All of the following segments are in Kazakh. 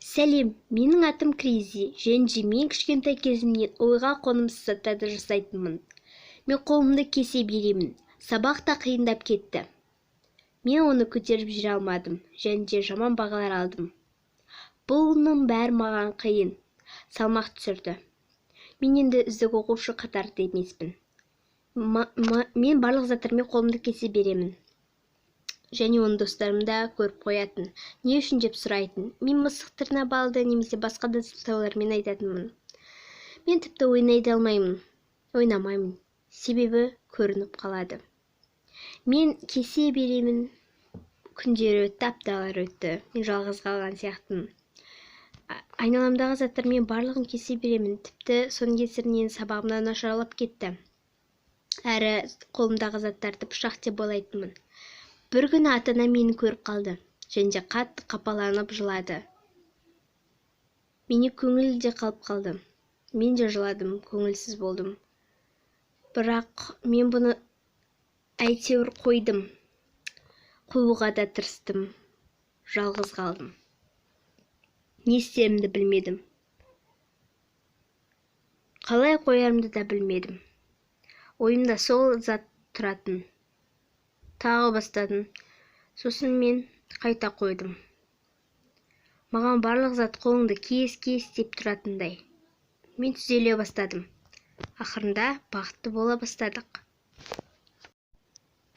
Сәлем, менің атым Кризи, және мен кішкентай кезімнен ойға қонымсыз заттарды жасайтынмын. Мен қолымды кесе беремін. Сабақ та қиындап кетті. Мен оны көтеріп жүре алмадым, және де жаман бағалар алдым. Бұның бәрі маған қиын, салмақ түсірді. Мен енді үздік оқушы қатарында емеспін. Мен барлық заттармен қолымды кесе беремін. Және оны достарым да көріп қоятын. Не үшін деп сұрайтын. Мен мысық тырна балды немесе басқа да сылтаулармен айтатынмын. Мен тіпті ойнамаймын. Себебі көрініп қалады. Мен кесе беремін. Күндері өтті, апталар өтті. Мен жалғыз қалған сияқтымын. Айналамдағы заттармен барлығын кесе беремін. Тіпті соның кесірінен сабағымнан нашарлап кетті. Әрі қолымдағы заттарды пышақ деп ойлайтынмын. Бір күні ата-анам мені көріп қалды, және де қатты қапаланып жылады. Менің көңіл де қалып қалды. Мен де жыладым, көңілсіз болдым. Бірақ мен бұны әйтеуір қойдым. Қоюға да тырыстым. Жалғыз қалдым. Не істерімді білмедім. Қалай қоярымды да білмедім. Ойымда сол зат тұратын. Тағы бастадым. Сосын мен қайта қойдым. Маған барлық зат қолыңды кес деп тұратындай. Мен түзеле бастадым. Ақырында бақытты бола бастадық.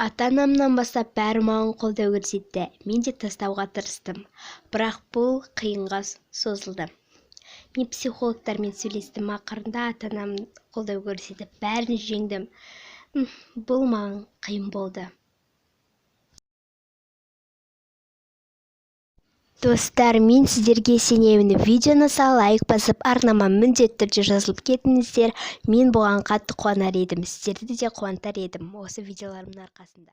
Ата-анамнан бастап бәрі маған қолдау көрсетті. Мен де тастауға тырыстым. Бірақ бұл қиынға созылды. Мен психологтармен сөйлестім. Ақырында ата-анам қолдау көрсетіп, бәрін жеңдім. Бұл маған қиын болды. Достар, мен сіздерге сенемін. Видеоны лайк басып, арнама міндетті түрде жазылып кетіңіздер. Мен бұған қатты қуанар едім. Сіздерді де қуантар едім осы видеоларымның арқасында.